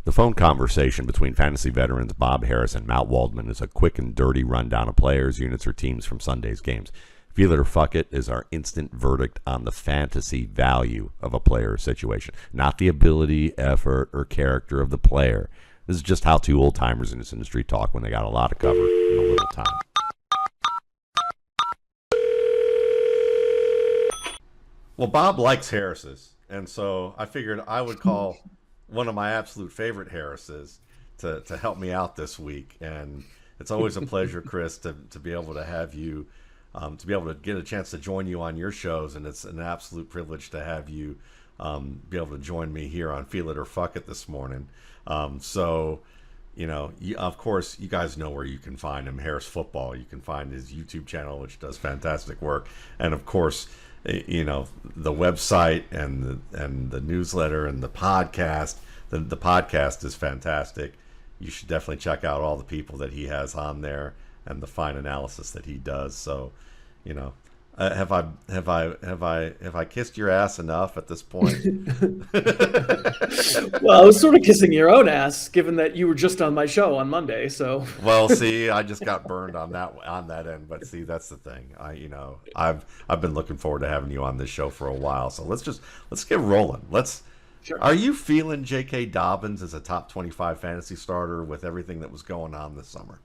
The phone conversation between fantasy veterans Bob Harris and Matt Waldman is a quick and dirty rundown of players, units, or teams from Sunday's games. Feel it or fuck it is our instant verdict on the fantasy value of a player or situation, not the ability, effort, or character of the player. This is just how two old-timers in this industry talk when they got a lot to cover in a little time. Well, Bob likes Harris's, and so I figured I would call one of my absolute favorite Harris's to help me out this week. And it's always a pleasure, Chris, to be able to have you, to be able to get a chance to join you on your shows. And it's an absolute privilege to have you be able to join me here on Feel It or Fuck It this morning. So, you know, of course, you guys know where you can find him, Harris Football. You can find his YouTube channel, which does fantastic work. And, of course, you know, the website and the newsletter and the podcast. The podcast is fantastic. You should definitely check out all the people that he has on there and the fine analysis that he does. So, you know, have I kissed your ass enough at this point? Well, I was sort of kissing your own ass, given that you were just on my show on Monday. So, well, see, I just got burned on that end. But see, that's the thing. I've been looking forward to having you on this show for a while. So let's get rolling. Sure. Are you feeling J.K. Dobbins as a top 25 fantasy starter with everything that was going on this summer?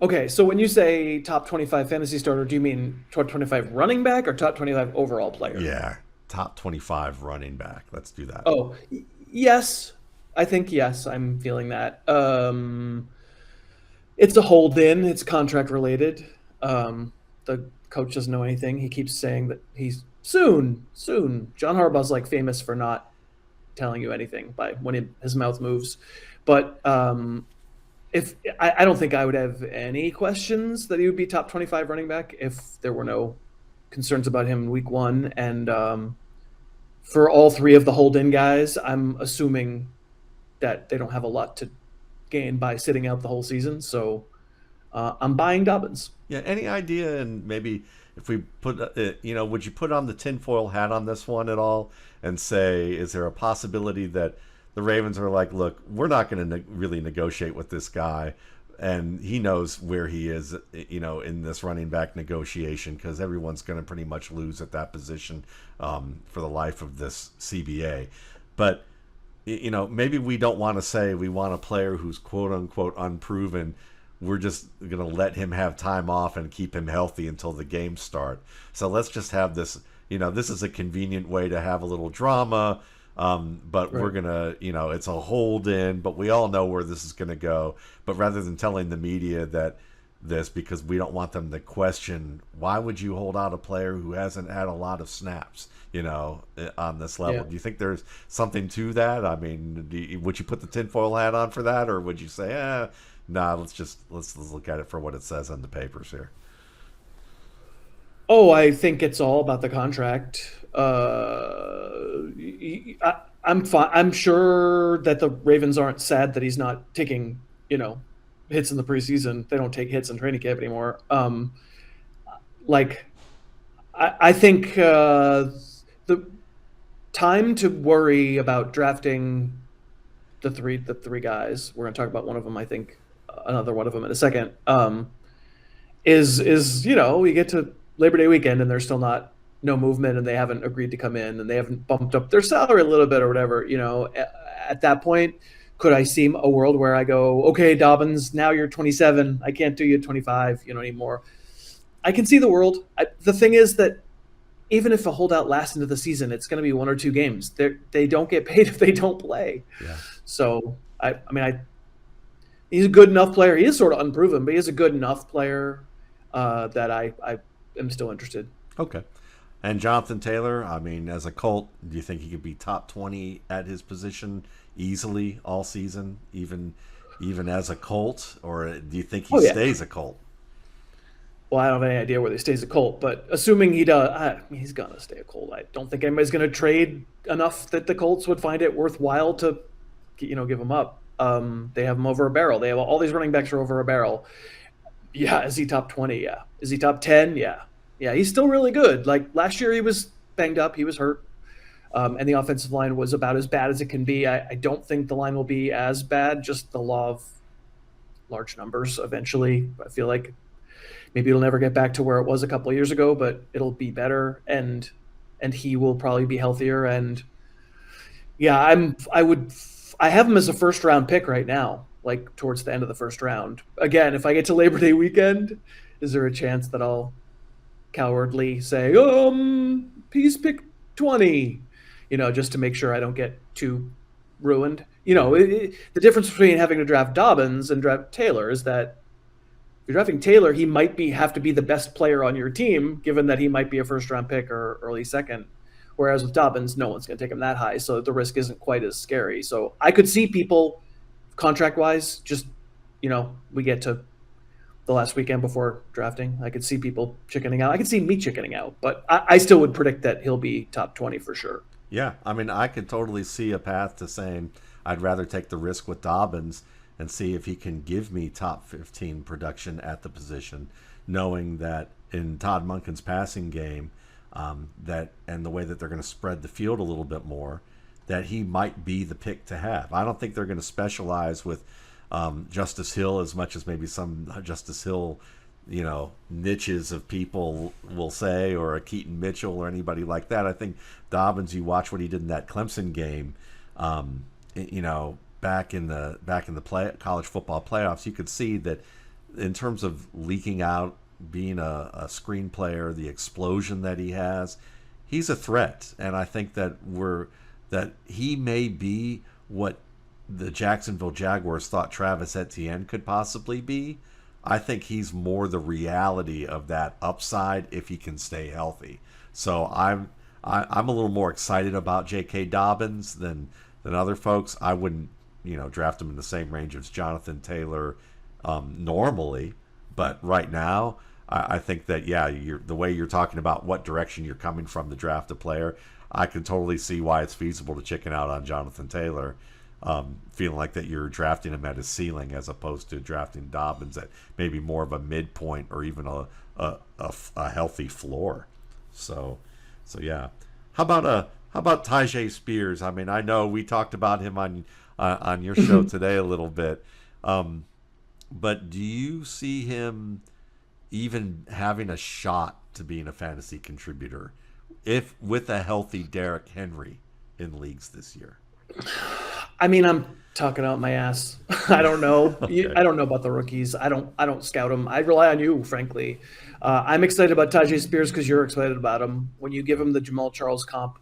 Okay, so when you say top 25 fantasy starter, do you mean top 25 running back or top 25 overall player? Yeah, top 25 running back. Let's do that. Oh, yes. I think, yes, I'm feeling that. It's a hold-in. It's contract related. The coach doesn't know anything. He keeps saying that he's soon. John Harbaugh's like famous for not telling you anything by when his mouth moves. But if I don't think I would have any questions that he would be top 25 running back if there were no concerns about him in week one. And for all three of the hold-in guys, I'm assuming that they don't have a lot to gain by sitting out the whole season. So I'm buying Dobbins. Yeah. Any idea? And maybe if we put, would you put on the tinfoil hat on this one at all and say, is there a possibility that the Ravens are like, look, we're not going to really negotiate with this guy, and he knows where he is, in this running back negotiation, because everyone's going to pretty much lose at that position for the life of this CBA. But, maybe we don't want to say we want a player who's quote-unquote unproven. We're just going to let him have time off and keep him healthy until the games start. So let's just have this, this is a convenient way to have a little drama. But right. We're going to, it's a hold in, but we all know where this is going to go. But rather than telling the media that because we don't want them to question, why would you hold out a player who hasn't had a lot of snaps, on this level? Yeah. Do you think there's something to that? I mean, would you put the tinfoil hat on for that? Or would you say, nah, let's look at it for what it says on the papers here? Oh, I think it's all about the contract. I'm fine. I'm sure that the Ravens aren't sad that he's not taking, hits in the preseason. They don't take hits in training camp anymore. I think the time to worry about drafting the three guys. We're going to talk about one of them. I think another one of them in a second. Is we get to Labor Day weekend and there's still no movement, and they haven't agreed to come in, and they haven't bumped up their salary a little bit or whatever. At that point, could I see a world where I go, okay, Dobbins, now you're 27. I can't do you at 25, anymore. I can see the world. The thing is that even if a holdout lasts into the season, it's going to be one or two games. They don't get paid if they don't play. Yeah. So he's a good enough player. He is sort of unproven, but he is a good enough player that I am still interested. Okay. And Jonathan Taylor, as a Colt, do you think he could be top 20 at his position easily all season, even as a Colt? Or do you think he stays a Colt? Well, I don't have any idea whether he stays a Colt, but assuming he does, he's going to stay a Colt. I don't think anybody's going to trade enough that the Colts would find it worthwhile to, give him up. They have him over a barrel. They have all these running backs are over a barrel. Yeah, is he top 20? Yeah. Is he top 10? Yeah. Yeah, he's still really good. Like last year he was banged up. He was hurt. And the offensive line was about as bad as it can be. I don't think the line will be as bad, just the law of large numbers eventually. I feel like maybe it'll never get back to where it was a couple of years ago, but it'll be better, and he will probably be healthier. And yeah, I have him as a first round pick right now, like towards the end of the first round. Again, if I get to Labor Day weekend, is there a chance that I'll cowardly say, he's pick 20, just to make sure I don't get too ruined? The difference between having to draft Dobbins and draft Taylor is that if you're drafting Taylor, he might have to be the best player on your team, given that he might be a first-round pick or early second. Whereas with Dobbins, no one's going to take him that high, so the risk isn't quite as scary. So I could see people, contract-wise, just, we get to the last weekend before drafting, I could see people chickening out. I could see me chickening out, but I still would predict that he'll be top 20 for sure. Yeah, I mean, I could totally see a path to saying I'd rather take the risk with Dobbins and see if he can give me top 15 production at the position, knowing that in Todd Monken's passing game, that and the way that they're going to spread the field a little bit more, that he might be the pick to have. I don't think they're going to specialize with Justice Hill as much as maybe some Justice Hill, niches of people will say, or a Keaton Mitchell or anybody like that. I think Dobbins, you watch what he did in that Clemson game, back in the college football playoffs, you could see that in terms of leaking out, being a screen player, the explosion that he has, he's a threat. And I think that he may be what the Jacksonville Jaguars thought Travis Etienne could possibly be. I think he's more the reality of that upside if he can stay healthy. So I'm a little more excited about J.K. Dobbins than other folks. I wouldn't draft him in the same range as Jonathan Taylor normally, but right now I think that the way you're talking about what direction you're coming from to draft a player, I can totally see why it's feasible to chicken out on Jonathan Taylor, feeling like that you're drafting him at his ceiling as opposed to drafting Dobbins at maybe more of a midpoint or even a healthy floor. So yeah. How about Tyjae Spears? I mean, I know we talked about him on your show today a little bit, but do you see him even having a shot to being a fantasy contributor if with a healthy Derrick Henry in leagues this year? I mean, I'm talking out my ass. I don't know. Okay. I don't know about the rookies. I don't scout them. I rely on you, frankly. I'm excited about Tyjae Spears because you're excited about him. When you give him the Jamal Charles comp,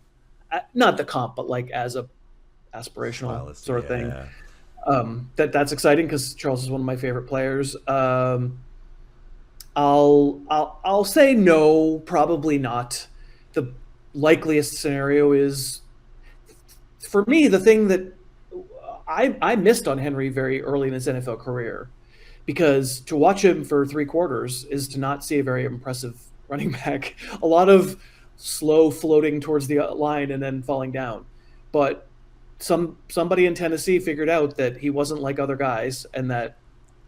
not the comp, but like as a aspirational sort of thing. That's exciting because Charles is one of my favorite players. I'll say no, probably not. The likeliest scenario is, for me, the thing that I missed on Henry very early in his NFL career, because to watch him for 3 quarters is to not see a very impressive running back. A lot of slow floating towards the line and then falling down. But somebody in Tennessee figured out that he wasn't like other guys, and that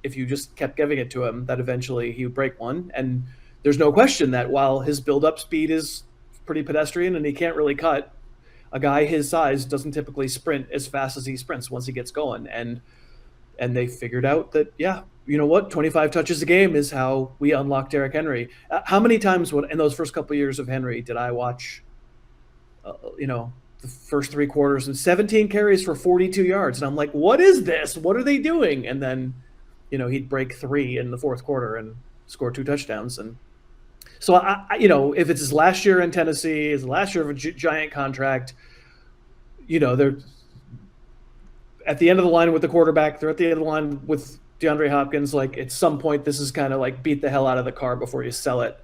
if you just kept giving it to him, that eventually he would break one. And there's no question that while his build-up speed is pretty pedestrian and he can't really cut, a guy his size doesn't typically sprint as fast as he sprints once he gets going. And they figured out that, you know what, 25 touches a game is how we unlock Derrick Henry. How many times in those first couple of years of Henry did I watch, the first 3 quarters and 17 carries for 42 yards? And I'm like, what is this? What are they doing? And then, he'd break 3 in the fourth quarter and score 2 touchdowns. And so, if it's his last year in Tennessee, his last year of a giant contract, they're at the end of the line with the quarterback. They're at the end of the line with DeAndre Hopkins. Like, at some point, this is kind of like beat the hell out of the car before you sell it.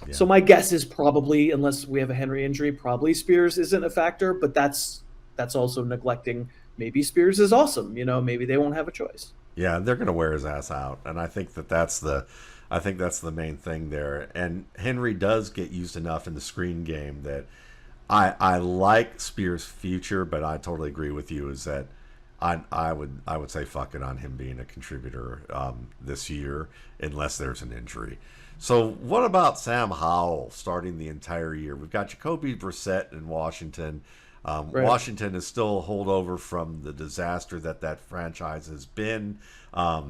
Yeah. So my guess is probably, unless we have a Henry injury, probably Spears isn't a factor. But that's also neglecting maybe Spears is awesome. Maybe they won't have a choice. Yeah, they're going to wear his ass out, and I think that's the main thing there. And Henry does get used enough in the screen game that I like Spears' future, but I totally agree with you. Is that I would say fuck it on him being a contributor this year unless there's an injury. So what about Sam Howell starting the entire year? We've got Jacoby Brissett in Washington. Right. Washington is still a holdover from the disaster that franchise has been. I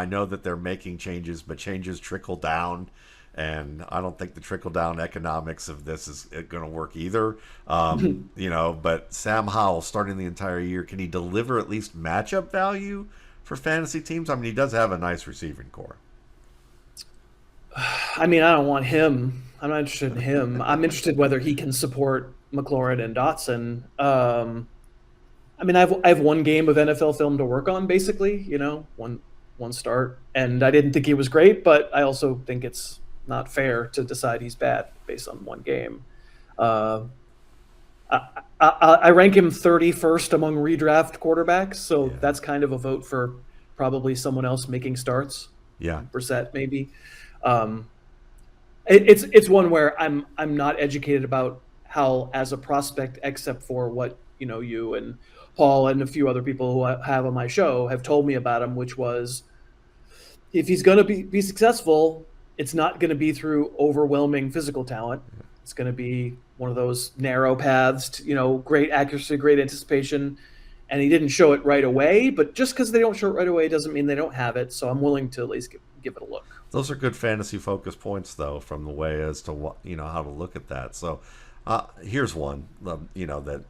know that they're making changes, but changes trickle down. And I don't think the trickle down economics of this is going to work either. But Sam Howell starting the entire year, can he deliver at least matchup value for fantasy teams? I mean, he does have a nice receiving core. I mean, I don't want him. I'm not interested in him. I'm interested whether he can support McLaurin and Dotson. I mean, I have one game of NFL film to work on, basically. One start, and I didn't think he was great, but I also think it's not fair to decide he's bad based on one game. I rank him 31st among redraft quarterbacks, so that's kind of a vote for probably someone else making starts. Yeah, Brissett maybe. It's one where I'm not educated about Howell as a prospect, except for what you and Paul and a few other people who I have on my show have told me about him, which was if he's going to be successful, it's not going to be through overwhelming physical talent. It's going to be one of those narrow paths, great accuracy, great anticipation. And he didn't show it right away, but just because they don't show it right away doesn't mean they don't have it. So I'm willing to at least give it a look. Those are good fantasy focus points, though, from the way as to what how to look at that. So here's one, that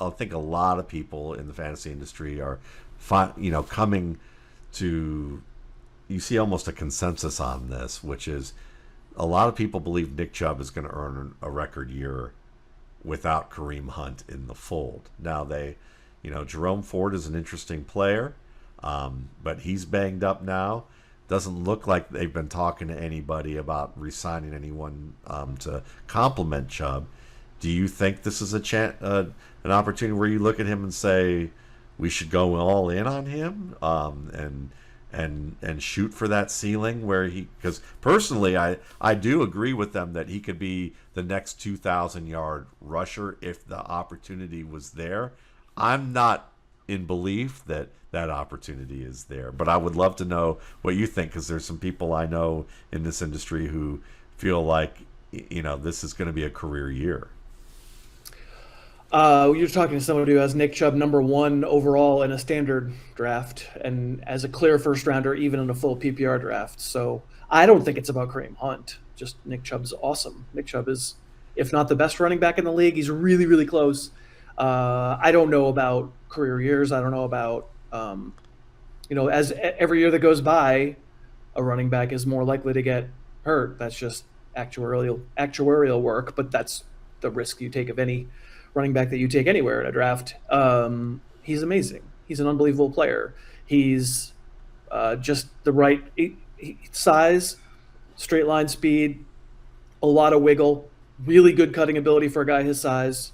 I think a lot of people in the fantasy industry are, coming to. You see almost a consensus on this, which is a lot of people believe Nick Chubb is going to earn a record year without Kareem Hunt in the fold. Now Jerome Ford is an interesting player, but he's banged up now. Doesn't look like they've been talking to anybody about re-signing anyone to complement Chubb. Do you think this is an opportunity where you look at him and say we should go all in on him and shoot for that ceiling where because personally I do agree with them that he could be the next 2,000-yard rusher if the opportunity was there. I'm not in belief that opportunity is there, but I would love to know what you think, because there's some people I know in this industry who feel like this is going to be a career year. You're talking to somebody who has Nick Chubb #1 overall in a standard draft and as a clear first rounder, even in a full PPR draft. So I don't think it's about Kareem Hunt. Just Nick Chubb's awesome. Nick Chubb is, if not the best running back in the league, he's really, really close. I don't know about career years. I don't know about, as every year that goes by, a running back is more likely to get hurt. That's just actuarial work, but that's the risk you take of any running back that you take anywhere in a draft. He's amazing. He's an unbelievable player. He's just the right size, straight line speed, a lot of wiggle, really good cutting ability for a guy his size.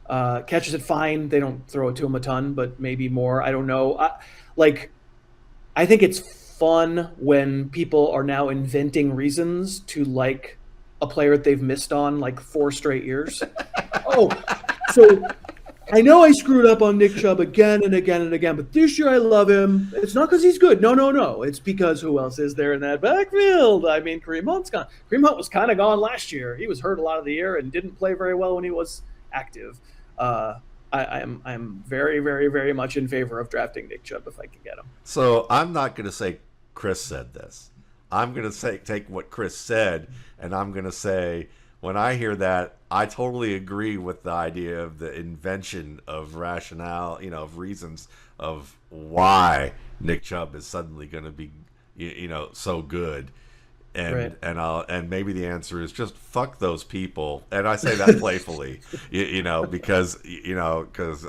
Catches it fine. They don't throw it to him a ton, but maybe more. I don't know. I think it's fun when people are now inventing reasons to like a player that they've missed on like 4 straight years. So I know I screwed up on Nick Chubb again and again and again, but this year I love him. It's not because he's good. No. It's because who else is there in that backfield? I mean, Kareem Hunt's gone. Kareem Hunt was kind of gone last year. He was hurt a lot of the year and didn't play very well when he was active. I'm very, very, very much in favor of drafting Nick Chubb if I can get him. So I'm not going to say Chris said this. I'm going to take what Chris said, and I'm going to say when I hear that, I totally agree with the idea of the invention of rationale, of reasons of why Nick Chubb is suddenly going to be, so good. And right. and maybe the answer is just fuck those people, and I say that playfully, because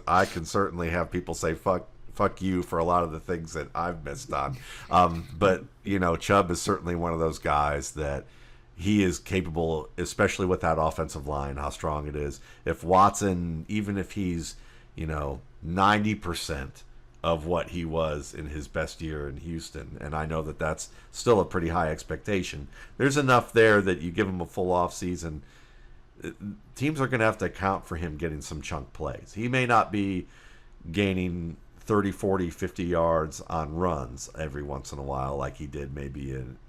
I can certainly have people say fuck you for a lot of the things that I've missed on, but Chubb is certainly one of those guys that he is capable, especially with that offensive line, how strong it is. If Watson, even if he's 90% of what he was in his best year in Houston, and I know that that's still a pretty high expectation, there's enough there that you give him a full off season. Teams are going to have to account for him getting some chunk plays. He may not be gaining 30, 40, 50 yards on runs every once in a while like he did maybe in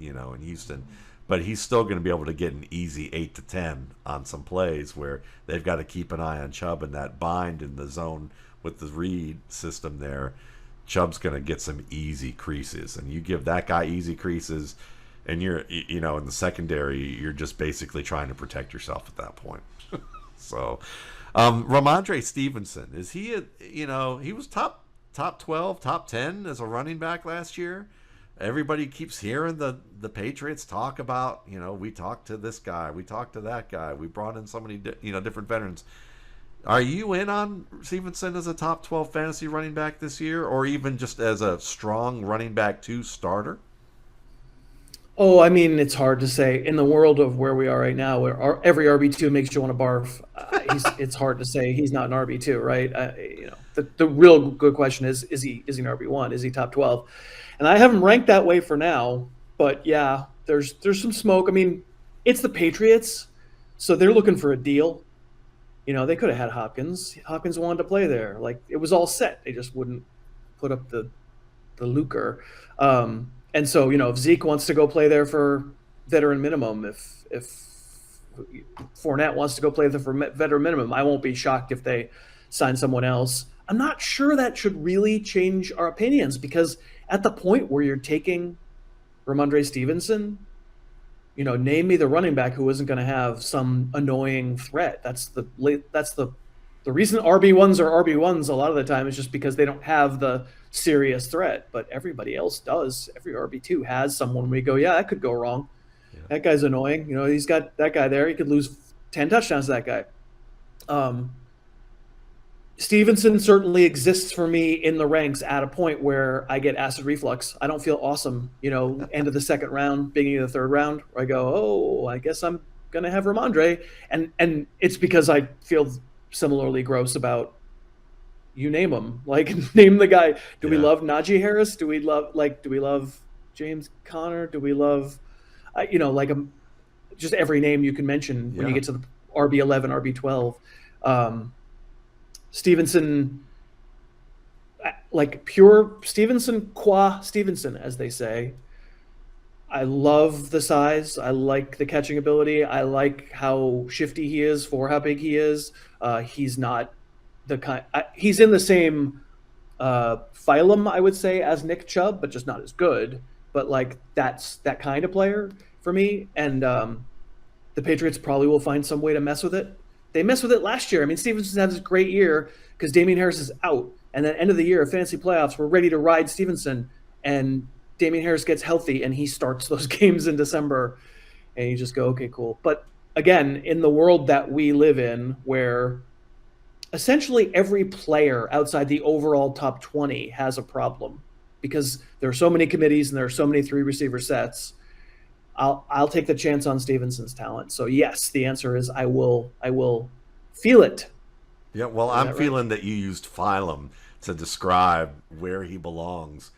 Houston, but he's still going to be able to get an easy 8 to 10 on some plays where they've got to keep an eye on Chubb in that bind in the zone with the read system there. Chubb's going to get some easy creases, and you give that guy easy creases, and you're, in the secondary, you're just basically trying to protect yourself at that point. So, Rhamondre Stevenson, is he he was top 12, top 10 as a running back last year. Everybody keeps hearing the Patriots talk about, we talked to this guy, we talked to that guy, we brought in so many different veterans. Are you in on Stevenson as a top 12 fantasy running back this year, or even just as a strong running back 2 starter? Oh, I mean, it's hard to say. In the world of where we are right now, where every RB2 makes you want to barf, it's hard to say he's not an RB2, right? The real good question is he an RB1? Is he top 12? And I have him ranked that way for now. But yeah, there's some smoke. I mean, it's the Patriots, so they're looking for a deal. They could have had Hopkins. Hopkins wanted to play there. Like, it was all set. They just wouldn't put up the lucre. And so, if Zeke wants to go play there for veteran minimum, if Fournette wants to go play there for veteran minimum, I won't be shocked if they sign someone else. I'm not sure that should really change our opinions, because at the point where you're taking Rhamondre Stevenson, name me the running back who isn't going to have some annoying threat. That's the reason RB1s are RB1s a lot of the time is just because they don't have the serious threat, but everybody else does. Every RB2 has someone we go, yeah, that could go wrong. Yeah. That guy's annoying. He's got that guy there. He could lose 10 touchdowns to that guy. Stevenson certainly exists for me in the ranks at a point where I get acid reflux. I don't feel awesome, end of the second round, beginning of the third round, where I go, oh, I guess I'm going to have Rhamondre. And it's because I feel similarly gross about, you name him. Like, name the guy. Do we love Najee Harris? Do we love James Conner? Do we love, just every name you can mention when you get to the RB11, RB12. Stevenson, like pure Stevenson, qua Stevenson, as they say. I love the size. I like the catching ability. I like how shifty he is for how big he is. He's not the kind. He's in the same phylum, I would say, as Nick Chubb, but just not as good. But like that's that kind of player for me. And the Patriots probably will find some way to mess with it. They messed with it last year. I mean, Stevenson had this great year because Damian Harris is out. And then end of the year, fantasy playoffs, we're ready to ride Stevenson. And Damian Harris gets healthy, and he starts those games in December. And you just go, okay, cool. But again, in the world that we live in, where essentially every player outside the overall top 20 has a problem because there are so many committees and there are so many 3 receiver sets, I'll take the chance on Stevenson's talent. So yes, the answer is I will feel it. Yeah, well, I'm feeling that you used phylum to describe where he belongs.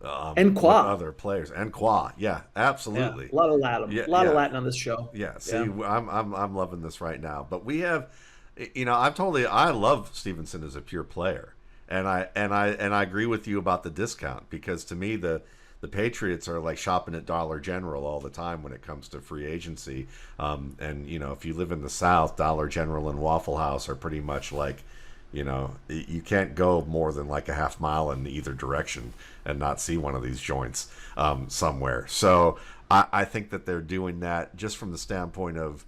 And qua other players and qua, yeah, absolutely. Yeah, a lot of Latin, of Latin on this show. Yeah, see, I'm loving this right now. But we have, I love Stevenson as a pure player, and I agree with you about the discount, because to me the Patriots are like shopping at Dollar General all the time when it comes to free agency. And if you live in the South, Dollar General and Waffle House are pretty much like, you can't go more than like a half mile in either direction and not see one of these joints somewhere. So I think that they're doing that just from the standpoint of,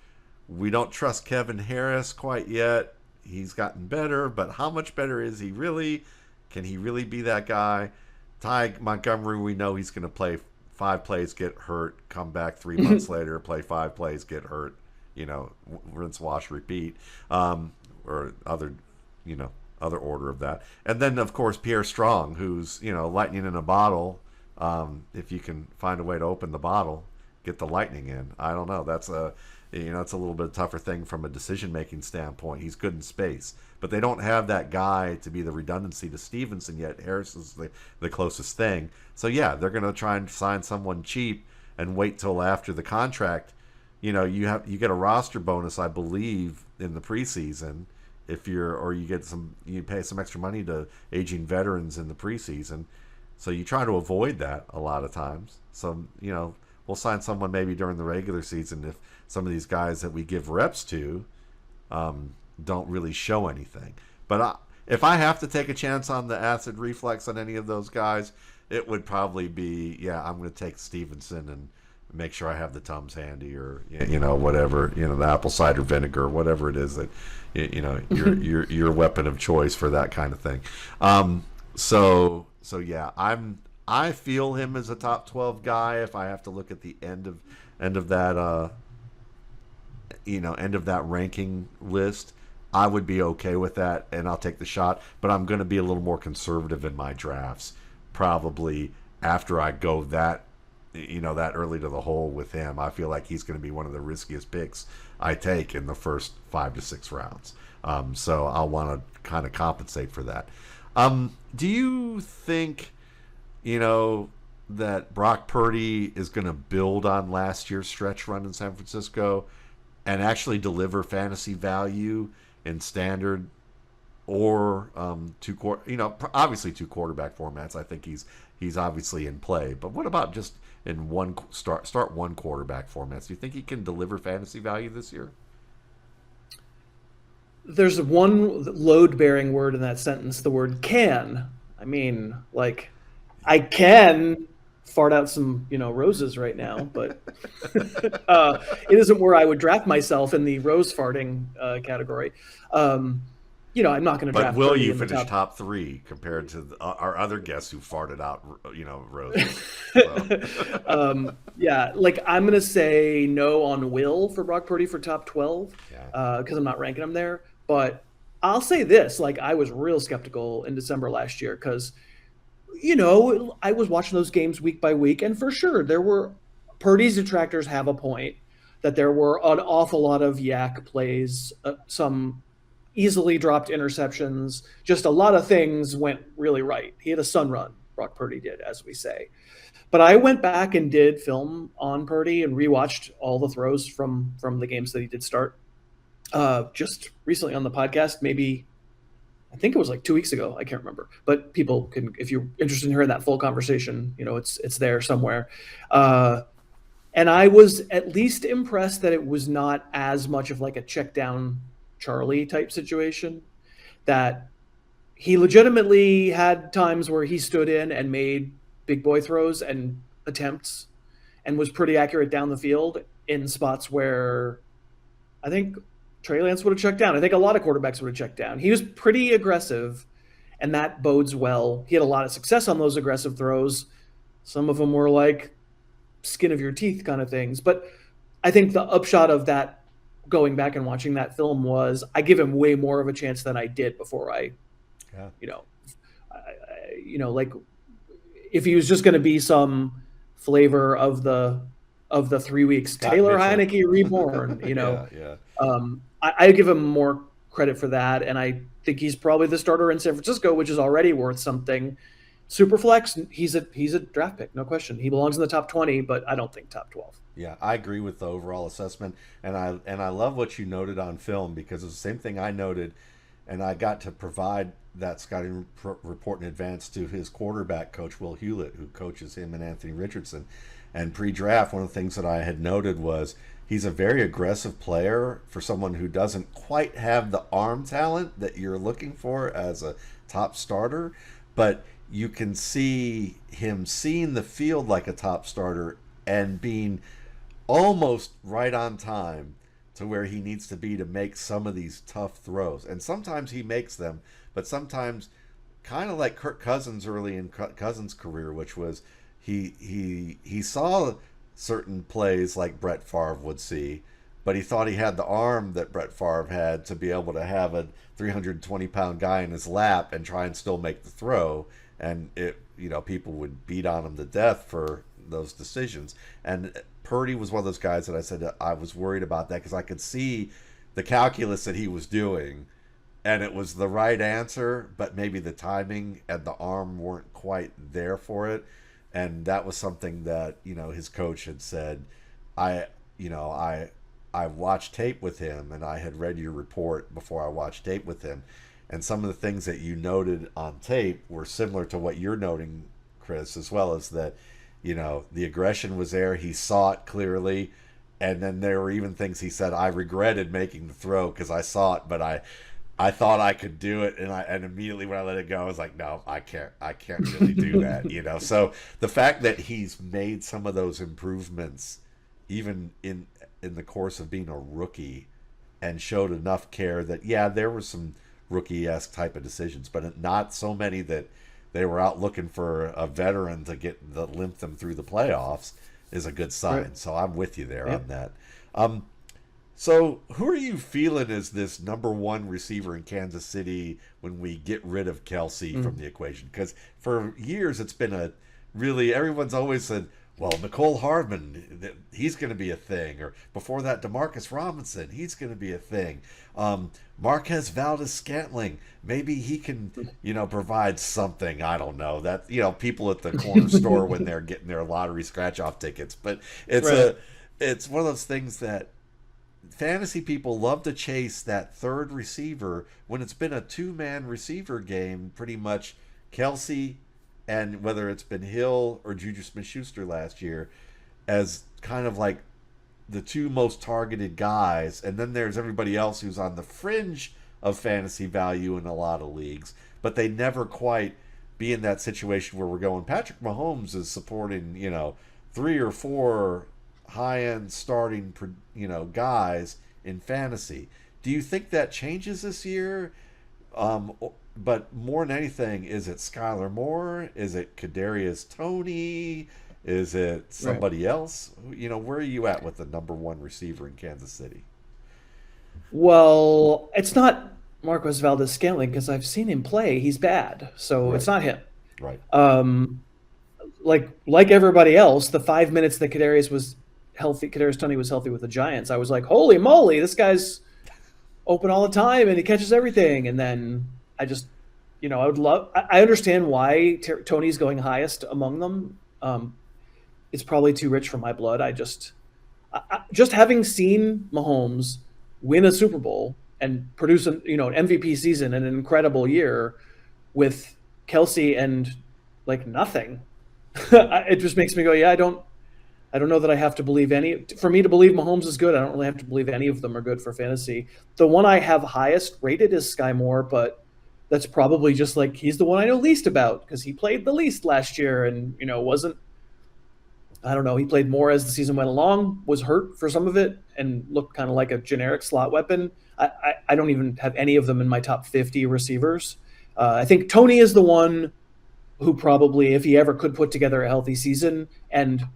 we don't trust Kevin Harris quite yet. He's gotten better, but how much better is he really? Can he really be that guy? Ty Montgomery, we know he's going to play 5 plays, get hurt, come back 3 months later, play 5 plays, get hurt, rinse, wash, repeat, or other order of that. And then, of course, Pierre Strong, who's, lightning in a bottle. If you can find a way to open the bottle, get the lightning in. I don't know. That's it's a little bit tougher thing from a decision-making standpoint. He's good in space, but they don't have that guy to be the redundancy to Stevenson yet. Harris is the closest thing. So yeah, they're going to try and sign someone cheap and wait till after the contract. You get a roster bonus, I believe, in the preseason. You pay some extra money to aging veterans in the preseason. So you try to avoid that a lot of times. So, we'll sign someone maybe during the regular season if some of these guys that we give reps to don't really show anything. But if I have to take a chance on the acid reflex on any of those guys, it would probably be, I'm going to take Stevenson and make sure I have the Tums handy, or whatever, the apple cider vinegar, whatever it is that your weapon of choice for that kind of thing. So yeah, I feel him as a top 12 guy. If I have to look at the end of that end of that ranking list, I would be okay with that, and I'll take the shot. But I'm going to be a little more conservative in my drafts, probably after I go that early to the hole with him. I feel like he's going to be one of the riskiest picks I take in the first 5 to 6 rounds. So I'll want to kind of compensate for that. Do you think, that Brock Purdy is going to build on last year's stretch run in San Francisco and actually deliver fantasy value in standard or obviously 2 quarterback formats? I think he's obviously in play. But what about just in one start 1 quarterback formats? Do you think he can deliver fantasy value this year? There's one load-bearing word in that sentence, the word can. I mean, like, I can fart out some, roses right now, but it isn't where I would draft myself in the rose farting category. I'm not going to draft. But will you finish top 3 compared to our other guests who farted out, roses? So. Yeah, like I'm going to say no on Will for Brock Purdy for top 12 because I'm not ranking him there. But I'll say this, like I was real skeptical in December last year because, I was watching those games week by week, and for sure there were Purdy's detractors have a point that there were an awful lot of yak plays, some easily dropped interceptions, just a lot of things went really right. He had a sun run, Brock Purdy did, as we say. But I went back and did film on Purdy and rewatched all the throws from the games that he did start. Just recently on the podcast, maybe I think it was like 2 weeks ago. I can't remember, but people can, if you're interested in hearing that full conversation, it's there somewhere. And I was at least impressed that it was not as much of like a check down Charlie type situation, that he legitimately had times where he stood in and made big boy throws and attempts and was pretty accurate down the field in spots where I think Trey Lance would have checked down. I think a lot of quarterbacks would have checked down. He was pretty aggressive, and that bodes well. He had a lot of success on those aggressive throws. Some of them were like skin of your teeth kind of things. But I think the upshot of that, going back and watching that film, was I give him way more of a chance than I did before like if he was just going to be some flavor of the 3 weeks, Scott Taylor Mitchell. Heineke reborn, I give him more credit for that, and I think he's probably the starter in San Francisco, which is already worth something. Superflex, he's a draft pick, no question. He belongs in the top 20, but I don't think top 12. Yeah, I agree with the overall assessment, and I love what you noted on film, because it's the same thing I noted, and I got to provide that scouting report in advance to his quarterback coach, Will Hewlett, who coaches him and Anthony Richardson. And pre-draft, one of the things that I had noted was he's a very aggressive player for someone who doesn't quite have the arm talent that you're looking for as a top starter, but you can see him seeing the field like a top starter and being almost right on time to where he needs to be to make some of these tough throws. And sometimes he makes them, but sometimes kind of like Kirk Cousins early in Cousins' career, which was he saw certain plays like Brett Favre would see, but he thought he had the arm that Brett Favre had to be able to have a 320-pound guy in his lap and try and still make the throw. And people would beat on him to death for those decisions. And Purdy was one of those guys that I said that I was worried about that, because I could see the calculus that he was doing, and it was the right answer, but maybe the timing and the arm weren't quite there for it. And that was something that, his coach had said, I watched tape with him, and I had read your report before I watched tape with him. And some of the things that you noted on tape were similar to what you're noting, Chris, as well as that The aggression was there. He saw it clearly. And then there were even things he said, I regretted making the throw because I saw it, but I thought I could do it, and immediately when I let it go, I was like, no, I can't really do that. So the fact that he's made some of those improvements, even in the course of being a rookie, and showed enough care that there were some rookie-esque type of decisions, but not so many that they were out looking for a veteran to limp them through the playoffs is a good sign. Right. So I'm with you there on that. So who are you feeling as this number one receiver in Kansas City when we get rid of Kelce from the equation? Because for years it's been everyone's always said, well, Mecole Hardman, he's going to be a thing. Or before that, DeMarcus Robinson, he's going to be a thing. Marquez Valdes-Scantling, maybe he can, provide something. I don't know. That, people at the corner store when they're getting their lottery scratch-off tickets. But it's one of those things that fantasy people love to chase that third receiver when it's been a two-man receiver game, pretty much Kelce, and whether it's been Hill or Juju Smith-Schuster last year, as kind of like the two most targeted guys. And then there's everybody else who's on the fringe of fantasy value in a lot of leagues, but they never quite be in that situation where we're going, Patrick Mahomes is supporting, 3 or 4 high-end starting, guys in fantasy. Do you think that changes this year? But more than anything, is it Skylar Moore? Is it Kadarius Toney? Is it somebody else? Where are you at with the number one receiver in Kansas City? Well, it's not Marquez Valdes-Scantling because I've seen him play. He's bad, so it's not him. Right. Like everybody else, the 5 minutes that Kadarius Toney was healthy with the Giants, I was like, holy moly, this guy's open all the time and he catches everything. And then I just, I understand why Tony's going highest among them. It's probably too rich for my blood. I just having seen Mahomes win a Super Bowl and produce an MVP season and an incredible year with Kelce and nothing, it just makes me go, I don't know that I have to believe any. For me to believe Mahomes is good, I don't really have to believe any of them are good for fantasy. The one I have highest rated is Sky Moore, but that's probably just he's the one I know least about because he played the least last year and wasn't. I don't know. He played more as the season went along, was hurt for some of it, and looked kind of like a generic slot weapon. I don't even have any of them in my top 50 receivers. I think Toney is the one who probably, if he ever could put together a healthy season, and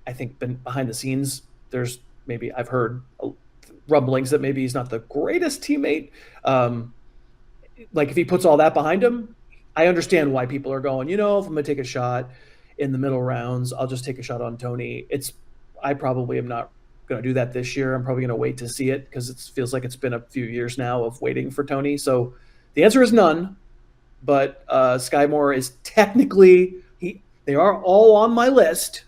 I think behind the scenes, there's maybe I've heard rumblings that maybe he's not the greatest teammate. If he puts all that behind him, I understand why people are going, if I'm going to take a shot in the middle rounds, I'll just take a shot on Toney. I probably am not going to do that this year. I'm probably going to wait to see it because it feels like it's been a few years now of waiting for Toney. So the answer is none, but Sky Moore is technically, they are all on my list.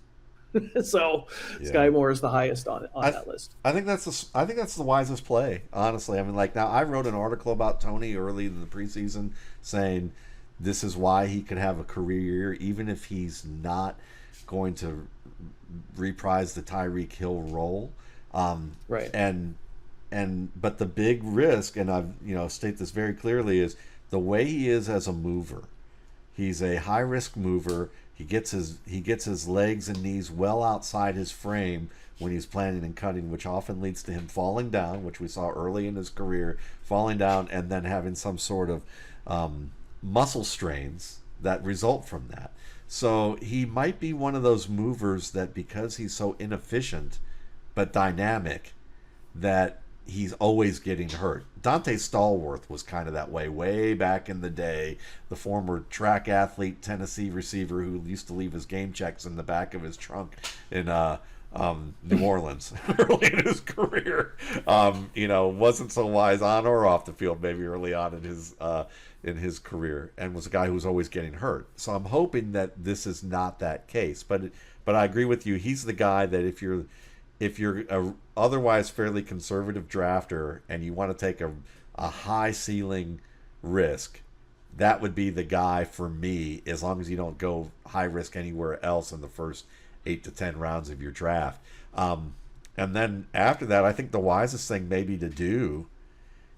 So Sky Moore is the highest on that list. I think that's the wisest play, honestly. I mean, now I wrote an article about Toney early in the preseason saying this is why he could have a career year, even if he's not going to reprise the Tyreek Hill role. Right. But the big risk, and I've state this very clearly, is the way he is as a mover. He's a high risk mover. He gets his legs and knees well outside his frame when he's planning and cutting, which often leads to him falling down, which we saw early in his career, falling down and then having some sort of muscle strains that result from that. So he might be one of those movers that, because he's so inefficient but dynamic, that he's always getting hurt. Dante Stallworth was kind of that way back in the day, the former track athlete Tennessee receiver who used to leave his game checks in the back of his trunk in New Orleans early in his career. Wasn't so wise on or off the field maybe early on in his career, and was a guy who was always getting hurt. So I'm hoping that this is not that case. But I agree with you. He's the guy that if you're a otherwise fairly conservative drafter and you want to take a high ceiling risk, that would be the guy for me, as long as you don't go high risk anywhere else in the first 8 to 10 rounds of your draft. And then after that, I think the wisest thing maybe to do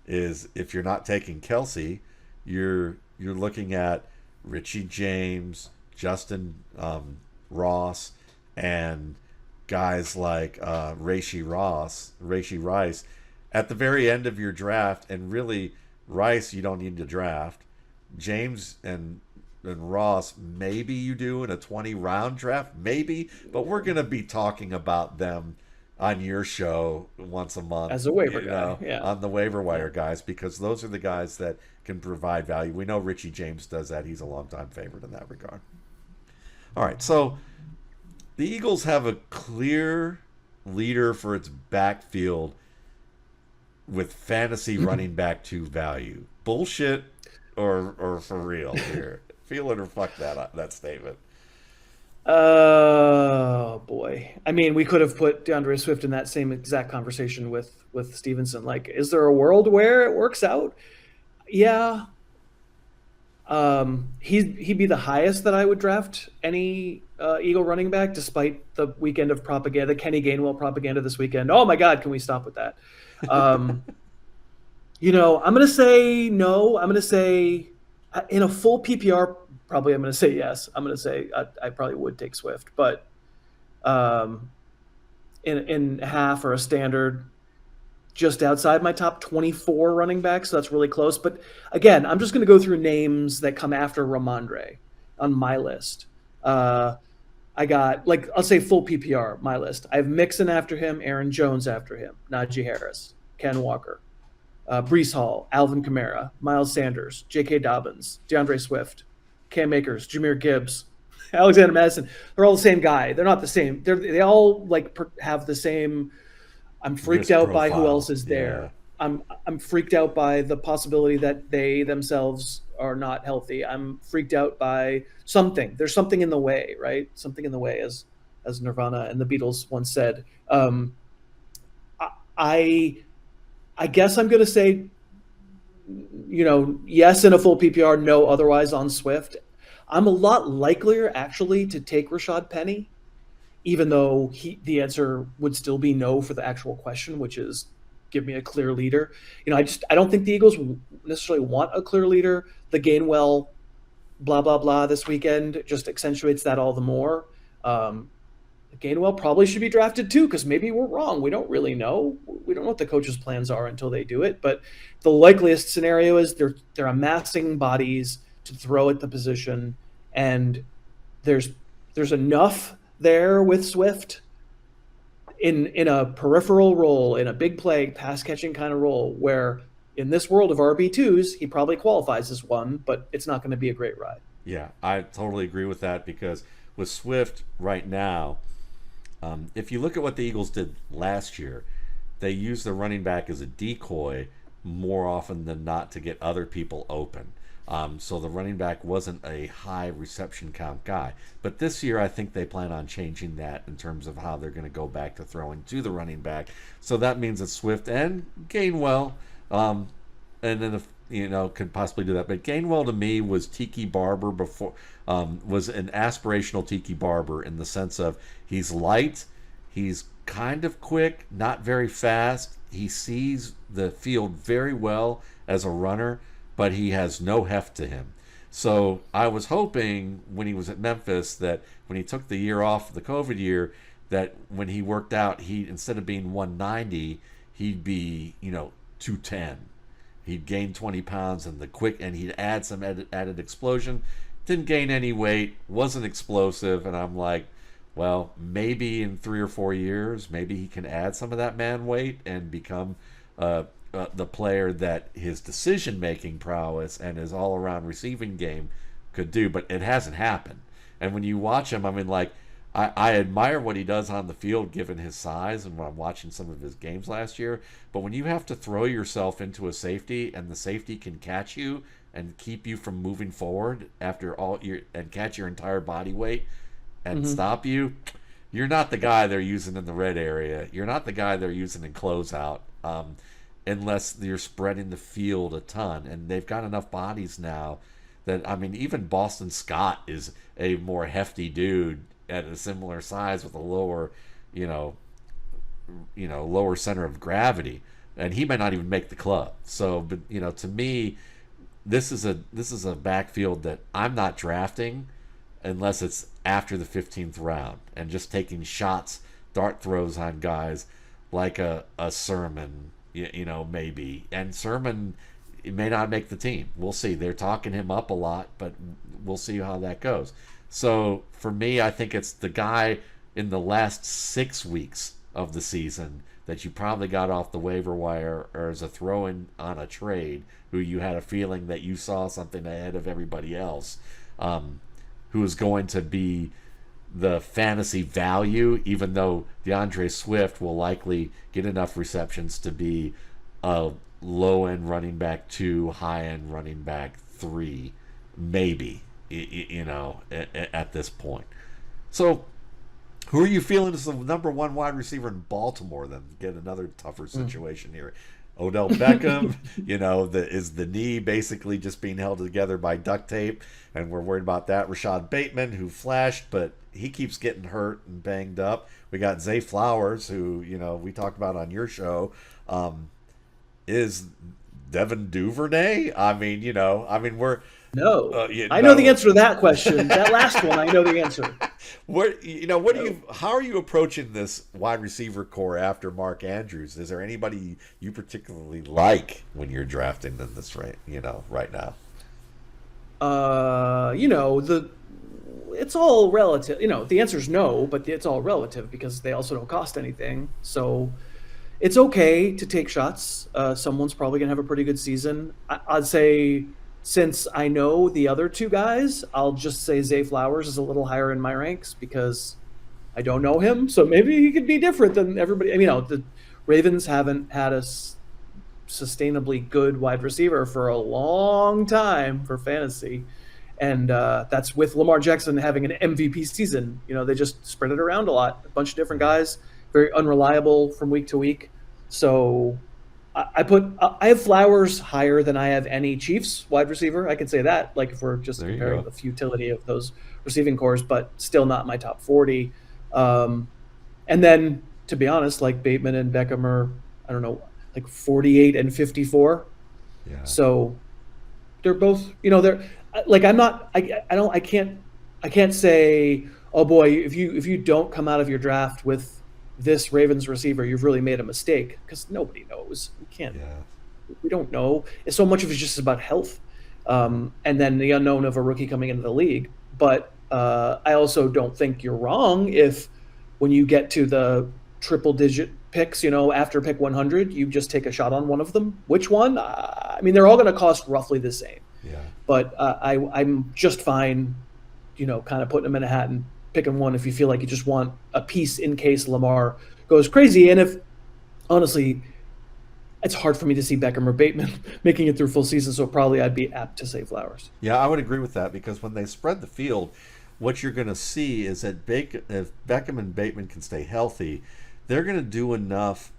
is, if you're not taking Kelce, you're looking at Richie James, Justin Ross, and guys like Rashee Rice at the very end of your draft. And really, Rice you don't need to draft. James and Ross, maybe you do in a 20-round draft, maybe, but we're going to be talking about them on your show once a month as a waiver guy, yeah, on the waiver wire guys, because those are the guys that can provide value. We know Richie James does that. He's a longtime favorite in that regard. All right, so the Eagles have a clear leader for its backfield with fantasy running back 2 value. Bullshit or for real here? Feel it or fuck that statement. Oh boy. I mean, we could have put DeAndre Swift in that same exact conversation with Stevenson. Like, is there a world where it works out? Yeah. He'd be the highest that I would draft any Eagle running back, despite the weekend of propaganda, Kenny Gainwell propaganda this weekend. Oh my God, can we stop with that? I'm going to say no. I'm going to say in a full PPR, probably I'm going to say yes. I'm going to say I probably would take Swift, but in half or a standard, just outside my top 24 running backs. So that's really close. But again, I'm just going to go through names that come after Rhamondre on my list. I got, like, I'll say full PPR, my list. I have Mixon after him, Aaron Jones after him, Najee Harris, Ken Walker, Breece Hall, Alvin Kamara, Miles Sanders, J.K. Dobbins, DeAndre Swift, Cam Akers, Jahmyr Gibbs, Alexander Madison. They're all the same guy. They're not the same. They all have the same. I'm freaked out by who else is there. Yeah. I'm freaked out by the possibility that they themselves are not healthy. I'm freaked out by something. There's something in the way, right? Something in the way, as Nirvana and the Beatles once said. I guess I'm going to say, yes in a full PPR, no otherwise on Swift. I'm a lot likelier actually to take Rashad Penny, even though the answer would still be no for the actual question, which is give me a clear leader. I don't think the Eagles necessarily want a clear leader. The Gainwell blah, blah, blah this weekend just accentuates that all the more. Gainwell probably should be drafted too, because maybe we're wrong. We don't really know. We don't know what the coach's plans are until they do it. But the likeliest scenario is they're amassing bodies to throw at the position, and there's enough there with Swift in a peripheral role, in a big play, pass catching kind of role, where in this world of RB2s, he probably qualifies as one, but it's not going to be a great ride. Yeah, I totally agree with that, because with Swift right now, if you look at what the Eagles did last year, they used the running back as a decoy more often than not to get other people open. So the running back wasn't a high reception count guy. But this year, I think they plan on changing that in terms of how they're going to go back to throwing to the running back. So that means that Swift and Gainwell, and then could possibly do that. But Gainwell to me was Tiki Barber before, was an aspirational Tiki Barber in the sense of he's light, he's kind of quick, not very fast. He sees the field very well as a runner, but he has no heft to him. So I was hoping when he was at Memphis that when he took the year off, the COVID year, that when he worked out, he, instead of being 190, he'd be 210. He'd gain 20 pounds and he'd add some added explosion. Didn't gain any weight, wasn't explosive, and I'm like, well, maybe in 3 or 4 years, maybe he can add some of that man weight and become the player that his decision-making prowess and his all-around receiving game could do, but it hasn't happened. And when you watch him, I mean, I admire what he does on the field given his size and when I'm watching some of his games last year, but when you have to throw yourself into a safety and the safety can catch you and keep you from moving forward and catch your entire body weight and stop you, you're not the guy they're using in the red area. You're not the guy they're using in closeout. Unless you're spreading the field a ton. And they've got enough bodies now that, I mean, even Boston Scott is a more hefty dude at a similar size with a lower, you know, lower center of gravity, and he might not even make the club. So, but to me, this is a backfield that I'm not drafting unless it's after the 15th round and just taking shots, dart throws on guys like a Sermon, maybe. And Sermon may not make the team. We'll see. They're talking him up a lot, but we'll see how that goes. So for me, I think it's the guy in the last 6 weeks of the season that you probably got off the waiver wire or as a throw-in on a trade, who you had a feeling that you saw something ahead of everybody else, who is going to be the fantasy value, even though DeAndre Swift will likely get enough receptions to be a low-end running back 2, high-end running back 3, maybe, at this point. So who are you feeling is the number 1 wide receiver in Baltimore then? Get another tougher situation here. Odell Beckham, is the knee basically just being held together by duct tape, and we're worried about that. Rashad Bateman, who flashed, but he keeps getting hurt and banged up. We got Zay Flowers, who, we talked about on your show. Is Devin Duvernay? We're... No, I know the answer to that question. That last one, I know the answer. How are you approaching this wide receiver core after Mark Andrews? Is there anybody you particularly like when you're drafting in this right now? It's all relative. The answer is no, but it's all relative because they also don't cost anything. So it's okay to take shots. Someone's probably gonna have a pretty good season. I'd say, since I know the other 2 guys, I'll just say Zay Flowers is a little higher in my ranks because I don't know him. So maybe he could be different than everybody. The Ravens haven't had a sustainably good wide receiver for a long time for fantasy. And that's with Lamar Jackson having an MVP season. They just spread it around a lot. A bunch of different guys, very unreliable from week to week. So I have Flowers higher than I have any Chiefs wide receiver. I can say that, like if we're just comparing the futility of those receiving cores, but still not my top 40. And then, to be honest, like Bateman and Beckham are, I don't know, like 48 and 54. Yeah. So they're both, they're like, I can't say, oh boy, if you don't come out of your draft with this Ravens receiver, you've really made a mistake, because nobody knows. We don't know. So much of it's just about health, and then the unknown of a rookie coming into the league. But I also don't think you're wrong if, when you get to the triple-digit picks, after pick 100, you just take a shot on one of them. Which one? They're all going to cost roughly the same. Yeah. But I'm just fine, kind of putting them in a hat and picking one if you feel like you just want a piece in case Lamar goes crazy. And if, honestly, it's hard for me to see Beckham or Bateman making it through full season, so probably I'd be apt to say Flowers. Yeah, I would agree with that, because when they spread the field, what you're going to see is that if Beckham and Bateman can stay healthy, they're going to do enough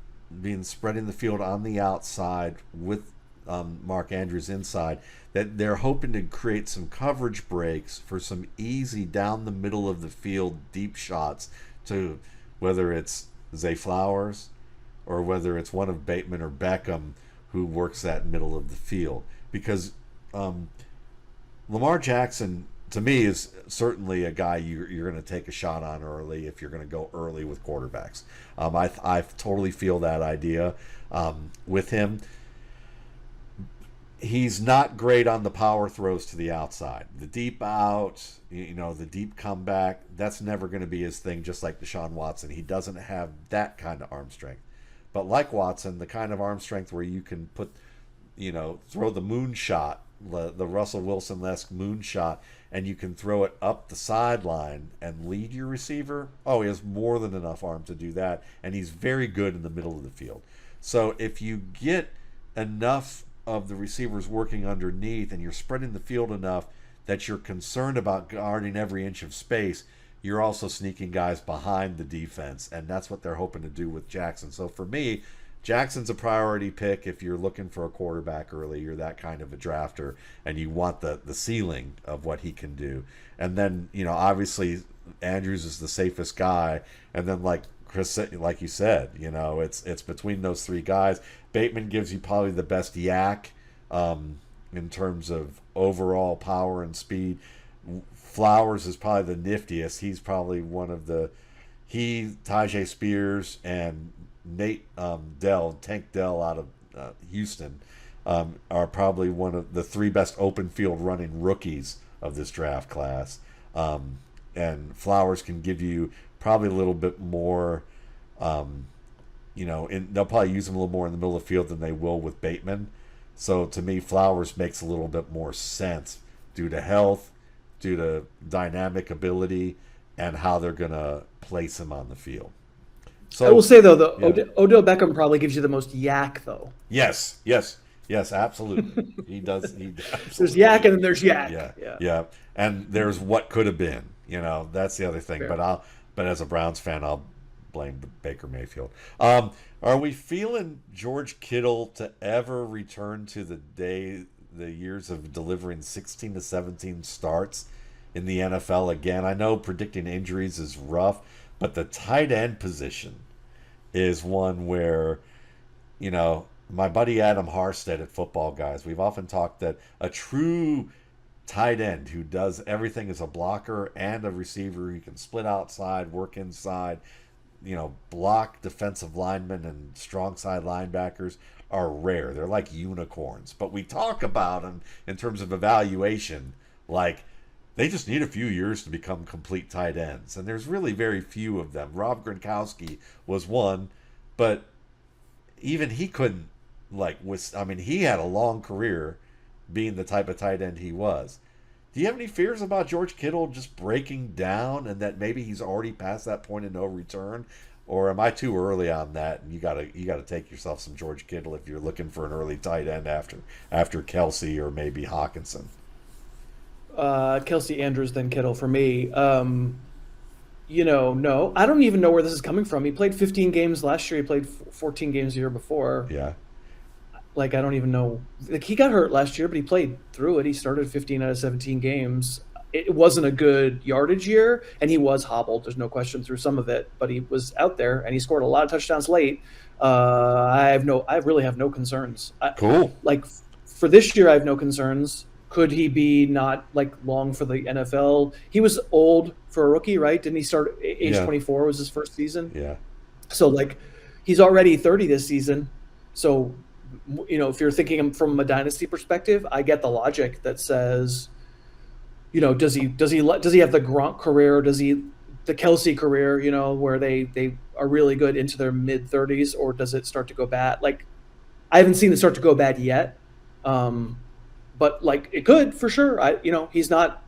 spreading the field on the outside with Mark Andrews inside, that they're hoping to create some coverage breaks for some easy down the middle of the field deep shots, to whether it's Zay Flowers or whether it's one of Bateman or Beckham who works that middle of the field. Because Lamar Jackson, to me, is certainly a guy you're going to take a shot on early if you're going to go early with quarterbacks. I totally feel that idea with him. He's not great on the power throws to the outside. The deep out, the deep comeback, that's never going to be his thing, just like Deshaun Watson. He doesn't have that kind of arm strength. But like Watson, the kind of arm strength where you can throw the moonshot, the Russell Wilson-esque moonshot, and you can throw it up the sideline and lead your receiver. Oh, he has more than enough arm to do that, and he's very good in the middle of the field. So if you get enough of the receivers working underneath and you're spreading the field enough that you're concerned about guarding every inch of space, you're also sneaking guys behind the defense, and that's what they're hoping to do with Jackson. So for me, Jackson's a priority pick if you're looking for a quarterback early. You're that kind of a drafter, and you want the ceiling of what he can do. And then, obviously Andrews is the safest guy. And then, like Chris, like you said, it's between those three guys. Bateman gives you probably the best yak in terms of overall power and speed. Flowers is probably the niftiest. He's probably one of Tyjae Spears and Tank Dell out of Houston are probably one of the three best open field running rookies of this draft class. And Flowers can give you probably a little bit more, they'll probably use him a little more in the middle of the field than they will with Bateman. So to me, Flowers makes a little bit more sense due to health, due to dynamic ability, and how they're going to place him on the field. So I will say, though, Odell Beckham probably gives you the most yak, though. Yes, absolutely. He does. There's yak and then there's yak. Yeah. And there's what could have been. That's the other thing. Fair. But as a Browns fan, I'll blame Baker Mayfield. Are we feeling George Kittle to ever return to the years of delivering 16 to 17 starts in the NFL again? I know predicting injuries is rough, but the tight end position is one where, my buddy Adam Harstead at Football Guys, we've often talked that a true tight end who does everything as a blocker and a receiver, who can split outside, work inside, block defensive linemen and strong side linebackers, are rare. They're like unicorns. But we talk about them in terms of evaluation like they just need a few years to become complete tight ends. And there's really very few of them. Rob Gronkowski was one, but even he couldn't, he had a long career being the type of tight end he was. Do you have any fears about George Kittle just breaking down and that maybe he's already past that point of no return? Or am I too early on that? And you gotta take yourself some George Kittle if you're looking for an early tight end after Kelce or maybe Hawkinson. Kelce, Andrews, then Kittle for me. No, I don't even know where this is coming from. He played 15 games last year. He played 14 games the year before. Yeah. I don't even know. He got hurt last year, but he played through it. He started 15 out of 17 games. It wasn't a good yardage year, and he was hobbled. There's no question through some of it, but he was out there, and he scored a lot of touchdowns late. I really have no concerns. Cool. For this year, I have no concerns. Could he be not long for the NFL? He was old for a rookie, right? Didn't he start age 24 was his first season? Yeah. So he's already 30 this season. So, if you're thinking from a dynasty perspective, I get the logic that says, does he have the Gronk career? Does he the Kelce career? Where they are really good into their mid 30s, or does it start to go bad? I haven't seen it start to go bad yet. But it could for sure. He's not.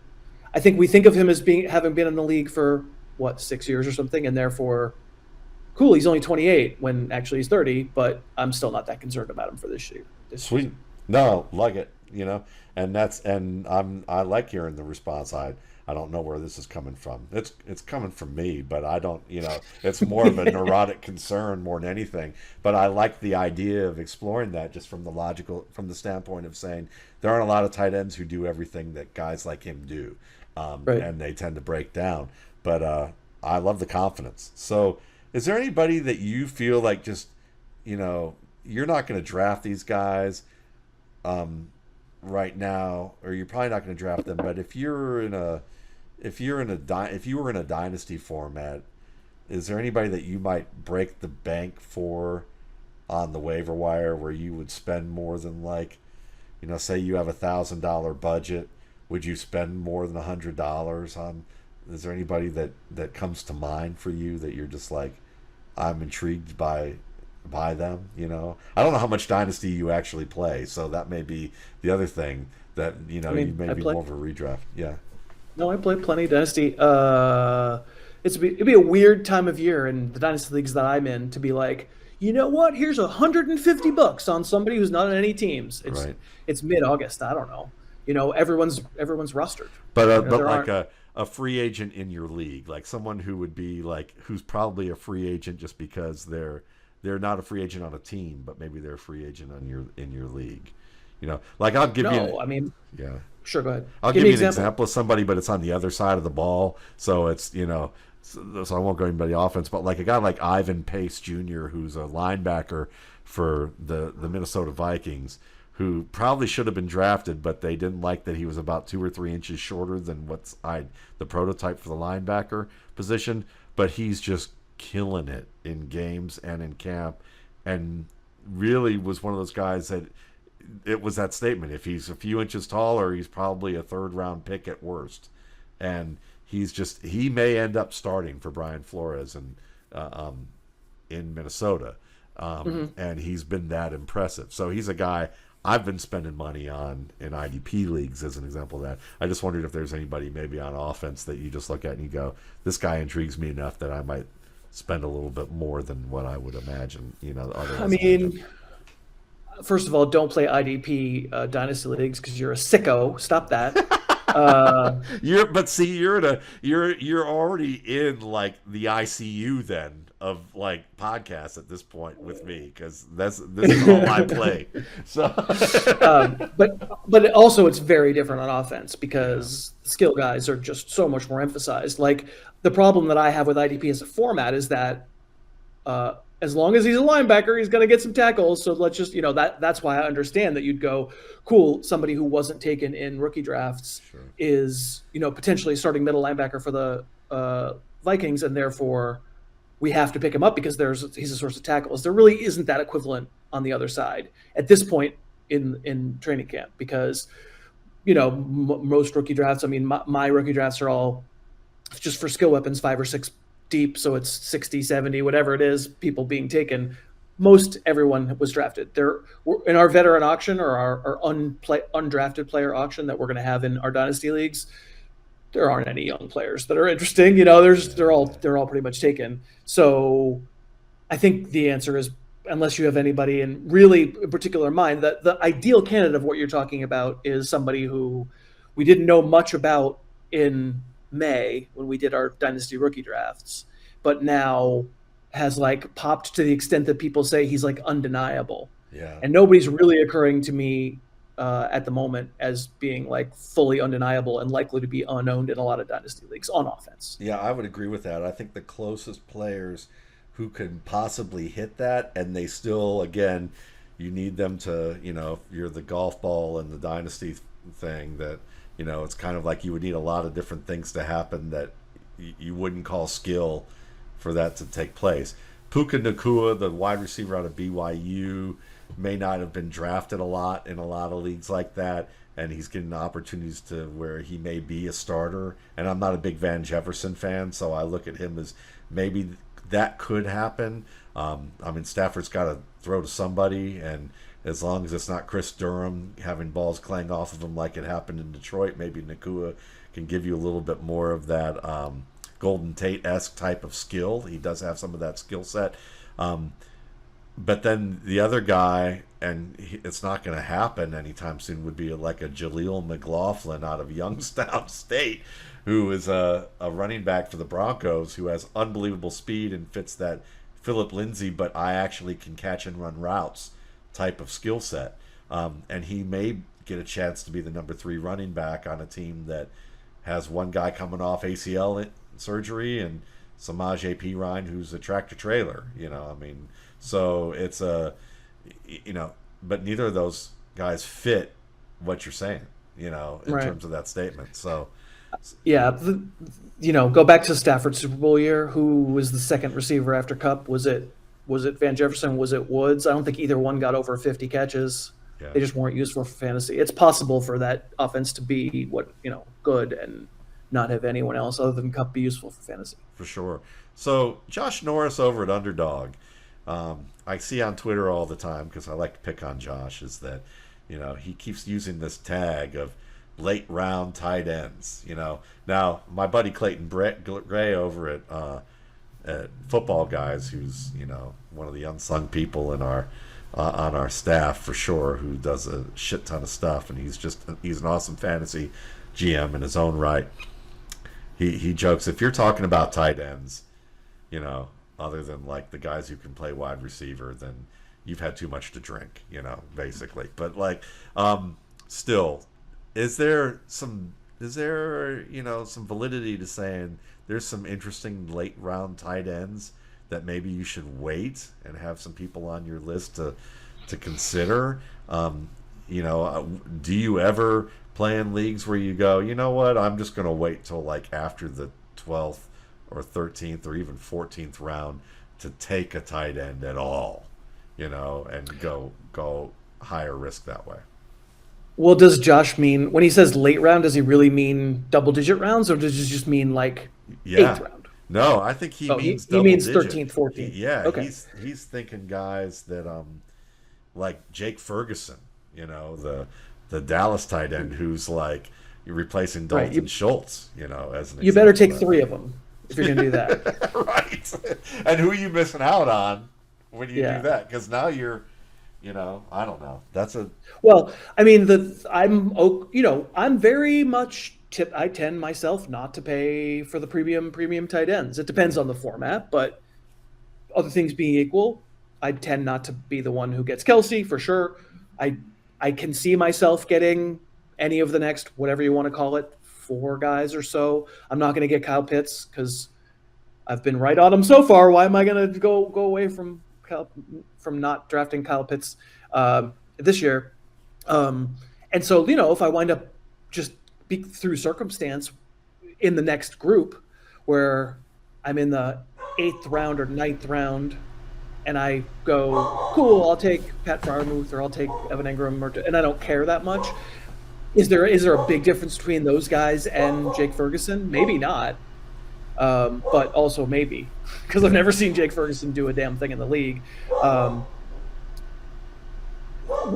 I think we think of him as having been in the league for 6 years or something, and therefore, cool. He's only 28 when actually he's 30. But I'm still not that concerned about him for this year. Sweet. Season. No, like it. I like hearing the response. I don't know where this is coming from. It's coming from me, but I don't. It's more of a neurotic concern more than anything. But I like the idea of exploring that just from the standpoint of saying there aren't a lot of tight ends who do everything that guys like him do, right. And they tend to break down. But I love the confidence. So, is there anybody that you feel like just you're not going to draft these guys right now, or you're probably not going to draft them? But if you were in a dynasty format, is there anybody that you might break the bank for on the waiver wire where you would spend more than say you have $1,000 budget, would you spend more than $100 on? Is there anybody that comes to mind for you that you're just I'm intrigued by them? I don't know how much dynasty you actually play, so that may be the other thing that you may be more of a redraft. Yeah. No, I play plenty of dynasty. It'd be a weird time of year in the dynasty leagues that I'm in to be you know what? Here's $150 on somebody who's not on any teams. It's mid-August. I don't know. Everyone's rostered. But a free agent in your league, someone who would be who's probably a free agent just because they're they're not a free agent on a team, but maybe they're a free agent in your league. Like I'll give you. No, I mean, Yeah. sure, go ahead. I'll Give give me you an an example. example of somebody, but it's on the other side of the ball. So it's, so I won't go into the offense, but like a guy like Ivan Pace Jr., who's a linebacker for the Minnesota Vikings, who probably should have been drafted, but they didn't like that he was about 2 or 3 inches shorter than the prototype for the linebacker position. But he's just killing it in games and in camp, and really was one of those guys that it was that statement. If he's a few inches taller, he's probably a 3rd-round pick at worst. And he may end up starting for Brian Flores in Minnesota. And he's been that impressive. So he's a guy I've been spending money on in IDP leagues as an example of that. I just wondered if there's anybody maybe on offense that you just look at and you go, this guy intrigues me enough that I might spend a little bit more than what I would imagine, otherwise. I mean, first of all, don't play IDP dynasty leagues because you're a sicko. Stop that. You're already in like the ICU then of like podcasts at this point with me, because this is all I play. So, but also it's very different on offense because skill guys are just so much more emphasized. Like the problem that I have with IDP as a format is that as long as he's a linebacker, he's going to get some tackles. So let's just, that's why I understand that you'd go, cool, somebody who wasn't taken in rookie drafts is, potentially starting middle linebacker for the Vikings, and therefore we have to pick him up because he's a source of tackles. There really isn't that equivalent on the other side at this point in training camp because, most rookie drafts, I mean, my rookie drafts are all just for skill weapons, 5 or 6 deep, so it's 60, 70, whatever it is, people being taken. Most everyone was drafted. There in our veteran auction or our undrafted player auction that we're going to have in our dynasty leagues, there aren't any young players that are interesting. They're all pretty much taken. So I think the answer is, unless you have anybody in really particular mind, that the ideal candidate of what you're talking about is somebody who we didn't know much about in May when we did our dynasty rookie drafts, but now has like popped to the extent that people say he's like undeniable. Yeah. And nobody's really occurring to me at the moment as being like fully undeniable and likely to be unowned in a lot of dynasty leagues on offense. Yeah, I would agree with that. I think the closest players who could possibly hit that, and they still, again, you need them to, you're the golf ball and the dynasty thing that, it's kind of like you would need a lot of different things to happen that you wouldn't call skill for that to take place. Puka Nacua, the wide receiver out of BYU, may not have been drafted a lot in a lot of leagues like that, and he's getting opportunities to where he may be a starter. And I'm not a big Van Jefferson fan, so I look at him as maybe that could happen. Stafford's got to throw to somebody, and as long as it's not Chris Durham having balls clang off of him like it happened in Detroit, maybe Nacua can give you a little bit more of that Golden Tate-esque type of skill. He does have some of that skill set. But then the other guy, it's not going to happen anytime soon, would be like a Jaleel McLaughlin out of Youngstown State, who is a running back for the Broncos who has unbelievable speed and fits that Philip Lindsay, but I actually can catch and run routes type of skill set. And he may get a chance to be the number 3 running back on a team that has one guy coming off ACL surgery and Samaj P. Ryan, who's a tractor trailer, so it's but neither of those guys fit what you're saying, in Right. terms of that statement. So yeah, go back to Stafford's Super Bowl year. Who was the second receiver after Kupp? Was it Van Jefferson? Was it Woods? I don't think either one got over 50 catches. Yeah. They just weren't useful for fantasy. It's possible for that offense to be good and not have anyone else other than Kupp be useful for fantasy. For sure. So Josh Norris over at Underdog, I see on Twitter all the time, because I like to pick on Josh, is that he keeps using this tag of late round tight ends. Now my buddy Clayton Gray over at Football Guys, who's one of the unsung people in our on our staff for sure, who does a shit ton of stuff, and he's an awesome fantasy GM in his own right. He jokes, if you're talking about tight ends, other than like the guys who can play wide receiver, then you've had too much to drink, basically. But like, still, is there some some validity to saying there's some interesting late round tight ends that maybe you should wait and have some people on your list to consider? Do you ever play in leagues where you go, you know what, I'm just going to wait till like after the 12th or 13th or even 14th round to take a tight end at all, and go higher risk that way? Well, does Josh mean, when he says late round, does he really mean double-digit rounds, or does he just mean like eighth round? No, I think he means he means 13th, 14th. Okay. He's thinking guys that like Jake Ferguson, the Dallas tight end who's like you're replacing Dalton Schultz, as an example. You better take 3 of them if you're going to do that. Right. And who are you missing out on when you do that? Because now you're, I don't know. Well, I mean, I'm very much I tend myself not to pay for the premium tight ends. It depends on the format, but other things being equal, I tend not to be the one who gets Kelce for sure. I can see myself getting any of the next, whatever you want to call it, 4 guys or so. I'm not going to get Kyle Pitts because I've been right on him so far. Why am I going to go away from not drafting Kyle Pitts this year? And so, if I wind up just through circumstance in the next group where I'm in the 8th round or 9th round, and I go, cool, I'll take Pat Freiermuth or I'll take Evan Ingram, and I don't care that much. Is there a big difference between those guys and Jake Ferguson? Maybe not, but also maybe, because I've never seen Jake Ferguson do a damn thing in the league.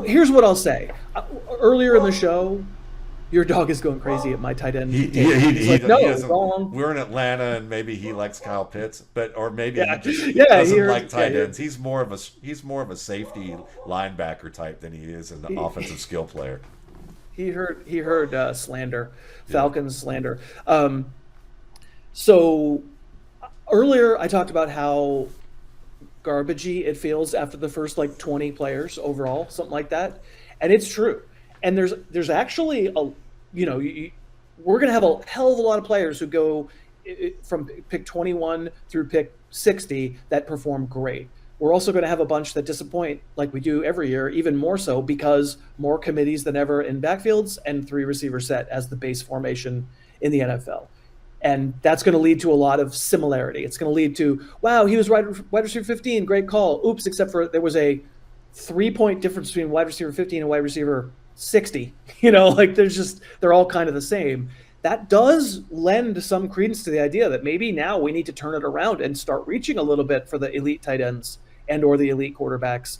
Here's what I'll say. Earlier in the show, your dog is going crazy at my tight end. He's like, no, wrong. We're in Atlanta, and maybe he likes Kyle Pitts, or maybe he just doesn't like tight ends. He's more of a safety linebacker type than he is an offensive skill player. He heard slander, Falcons slander. So earlier I talked about how garbagey it feels after the first 20 players overall, something like that, and it's true. And there's actually we're going to have a hell of a lot of players who go from pick 21 through pick 60 that perform great. We're also going to have a bunch that disappoint, like we do every year, even more so because more committees than ever in backfields and 3 receiver set as the base formation in the NFL. And that's going to lead to a lot of similarity. It's going to lead to, wow, he was wide receiver 15, great call. Oops, except for there was a 3-point difference between wide receiver 15 and wide receiver 60. They're all kind of the same. That does lend some credence to the idea that maybe now we need to turn it around and start reaching a little bit for the elite tight ends and or the elite quarterbacks.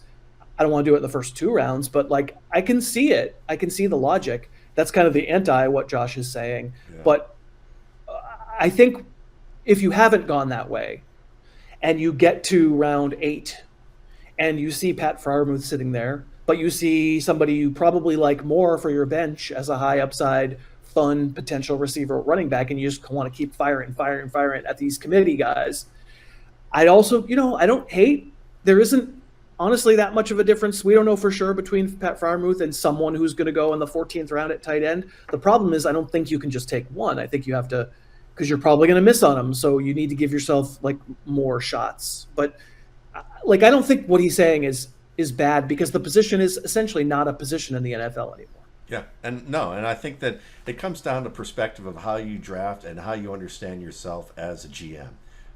I don't want to do it in the first 2 rounds, but I can see it. I can see the logic. That's kind of the anti what Josh is saying. Yeah. But I think if you haven't gone that way and you get to round 8 and you see Pat Freiermuth sitting there, but you see somebody you probably like more for your bench as a high upside, fun potential receiver running back, and you just want to keep firing at these committee guys. I also, I don't hate, there isn't honestly that much of a difference. We don't know for sure between Pat Freiermuth and someone who's going to go in the 14th round at tight end. The problem is I don't think you can just take one. I think you have to, because you're probably going to miss on them. So you need to give yourself more shots. But I don't think what he's saying is bad, because the position is essentially not a position in the NFL anymore. Yeah, and I think that it comes down to perspective of how you draft and how you understand yourself as a GM.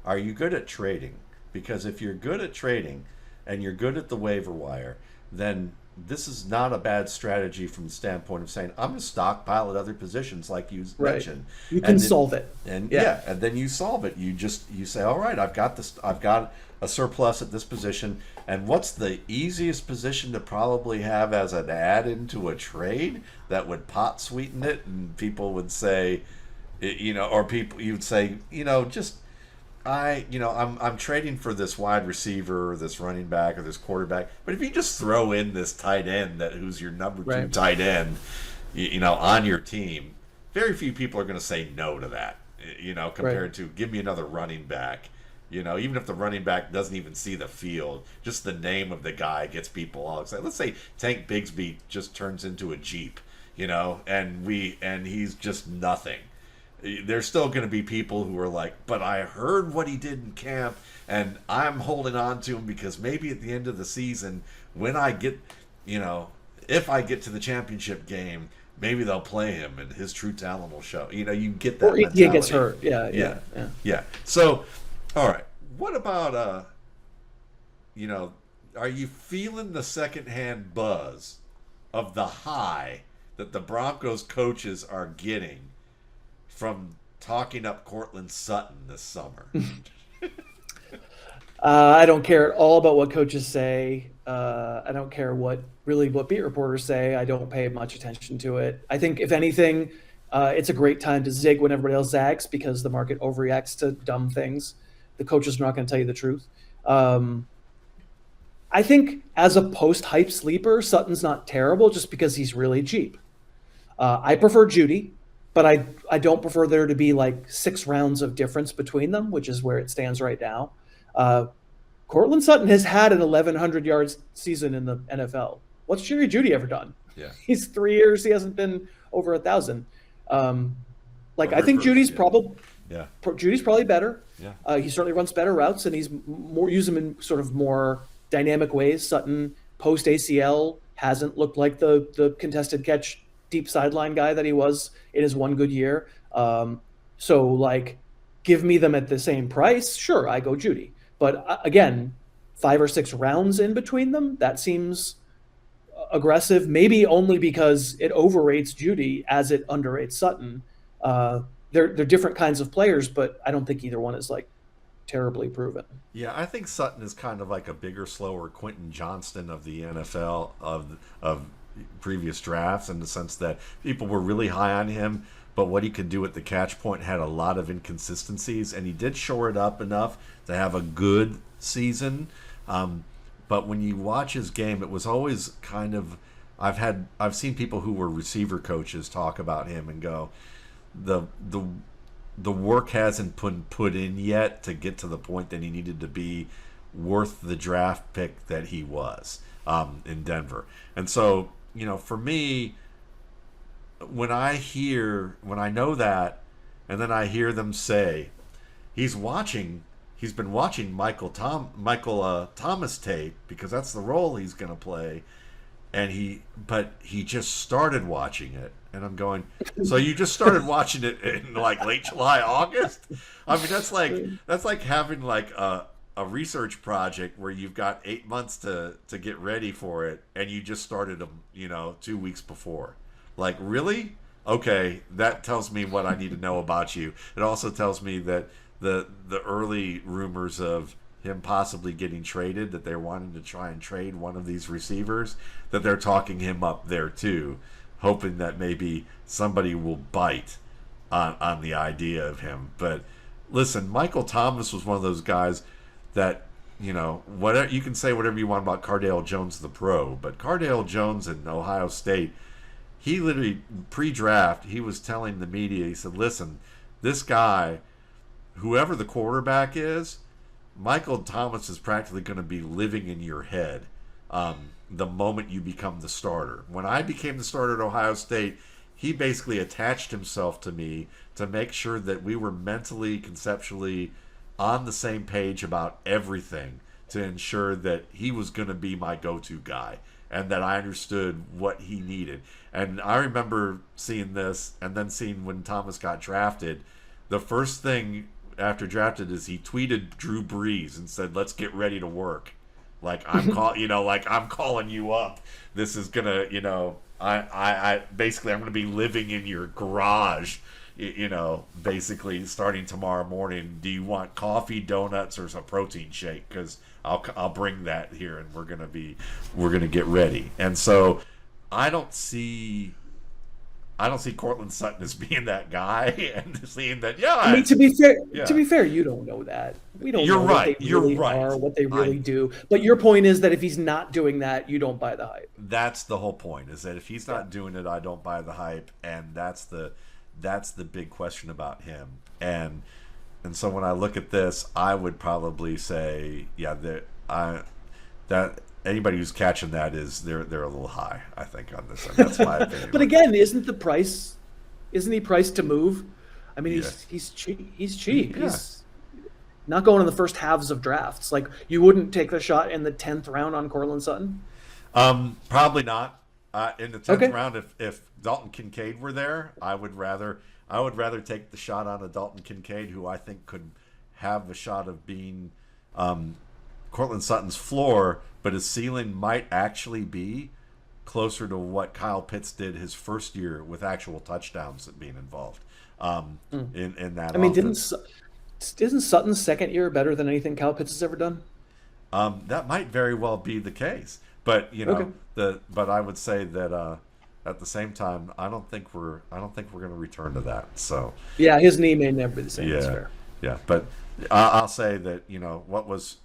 Are you good at trading? Because if you're good at trading and you're good at the waiver wire, then this is not a bad strategy from the standpoint of saying, I'm going to stockpile at other positions like you mentioned. You can solve it. And and then you solve it. You say, all right, I've got a surplus at this position, and what's the easiest position to probably have as an add-in to a trade that would pot sweeten it? And people would say, you'd say, I'm trading for this wide receiver or this running back or this quarterback, but if you just throw in this tight end who's your number 2 tight end, on your team, very few people are going to say no to that. Compared to give me another running back You know, even if the running back doesn't even see the field, just the name of the guy gets people all excited. Let's say Tank Bigsby just turns into a Jeep, you know, and he's just nothing. There's still going to be people who are like, but I heard what he did in camp, and I'm holding on to him because maybe at the end of the season, when I get, you know, if I get to the championship game, maybe they'll play him and his true talent will show. You know, you get that. Or he gets hurt. Yeah. So, all right. What about you know, are you feeling the secondhand buzz of the high that the Broncos coaches are getting from talking up Cortland Sutton this summer? I don't care at all about what coaches say. I don't care what beat reporters say. I don't pay much attention to it. I think, if anything, it's a great time to zig when everybody else zags, because the market overreacts to dumb things. The coaches are not going to tell you the truth. I think as a post-hype sleeper, Sutton's not terrible just because he's really cheap. I prefer Judy, but I don't prefer there to be like 6 rounds of difference between them, which is where it stands right now. Cortland Sutton has had an 1,100 yards season in the NFL. What's Jerry Jeudy ever done? Yeah, he's 3 years. He hasn't been over 1,000. I think Judy's probably better. Yeah, he certainly runs better routes, and he's more use him in sort of more dynamic ways. Sutton post ACL hasn't looked like the contested catch deep sideline guy that he was in his one good year. So like, give me them at the same price. Sure, I go Judy. But again, 5 or 6 rounds in between them, that seems aggressive, maybe only because it overrates Judy as it underrates Sutton. They're different kinds of players, but I don't think either one is like terribly proven. Yeah, I think Sutton is kind of like a bigger, slower Quentin Johnston of the NFL of previous drafts, in the sense that people were really high on him, but what he could do at the catch point had a lot of inconsistencies, and he did shore it up enough to have a good season. But when you watch his game, it was always kind of, I've seen people who were receiver coaches talk about him and go, the work hasn't put in yet to get to the point that he needed to be worth the draft pick that he was in Denver. And so, you know, for me, when I know that, and then I hear them say he's been watching Michael Thomas tape because that's the role he's going to play, but he just started watching it, and I'm going, so you just started watching it in like late July, August? I mean, that's like having like a research project where you've got 8 months to get ready for it, and you just started them, 2 weeks before. Like, really? Okay, that tells me what I need to know about you. It also tells me that the early rumors of him possibly getting traded, that they're wanting to try and trade one of these receivers, that they're talking him up there too, hoping that maybe somebody will bite on the idea of him. But listen, Michael Thomas was one of those guys that, whatever you can say whatever you want about Cardale Jones the pro, but Cardale Jones in Ohio State, he literally pre-draft, he was telling the media, he said, listen, this guy, whoever the quarterback is, Michael Thomas is practically going to be living in your head the moment you become the starter. When I became the starter at Ohio State, he basically attached himself to me to make sure that we were mentally, conceptually on the same page about everything, to ensure that he was going to be my go-to guy and that I understood what he needed. And I remember seeing this, and then seeing when Thomas got drafted, the first thing after drafted is he tweeted Drew Brees and said, let's get ready to work. Like, I'm I'm calling you up. This is gonna, I basically, I'm gonna be living in your garage, basically starting tomorrow morning. Do you want coffee, donuts, or some protein shake? Because I'll bring that here, and we're gonna get ready. And so I don't see Cortland Sutton as being that guy, and seeing that. Yeah, I mean, to be fair, you don't know that. We don't know what they really are, what they really do. But your point is that if he's not doing that, you don't buy the hype. That's the whole point. Is that if he's not doing it, I don't buy the hype, and that's the big question about him. And And so when I look at this, I would probably say, yeah, that anybody who's catching that is they're a little high, I think, on this one. That's my opinion. But again, isn't he priced to move? I mean, Yeah. he's cheap. He's cheap. Yeah. He's not going in the first halves of drafts. Like, you wouldn't take the shot in the 10th round on Cortland Sutton? Probably not. In the 10th Okay. round, if Dalton Kincaid were there, I would rather take the shot on a Dalton Kincaid, who I think could have a shot of being Cortland Sutton's floor, but his ceiling might actually be closer to what Kyle Pitts did his first year with actual touchdowns being involved in that. I mean, offense. isn't Sutton's second year better than anything Kyle Pitts has ever done? That might very well be the case, but Okay. but I would say that at the same time, I don't think we're going to return to that. So Yeah, his knee may never be the same. That's yeah, fair. yeah. But I'll say that what was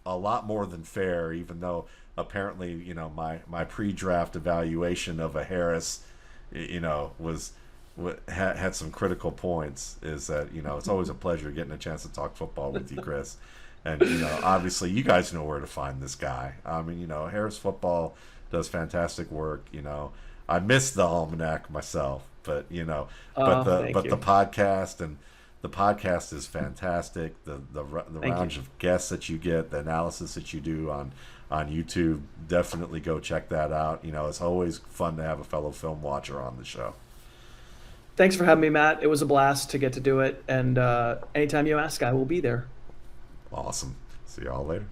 a lot more than fair, even though apparently my pre-draft evaluation of a Harris, was had some critical points, is that it's always a pleasure getting a chance to talk football with you, Chris. And obviously you guys know where to find this guy. I mean, Harris Football does fantastic work. I miss the almanac myself, but Thank but you. the podcast is fantastic. The rounds of guests that you get, the analysis that you do on YouTube, definitely go check that out. It's always fun to have a fellow film watcher on the show. Thanks for having me, Matt. It was a blast to get to do it. And anytime you ask, I will be there. Awesome. See y'all later.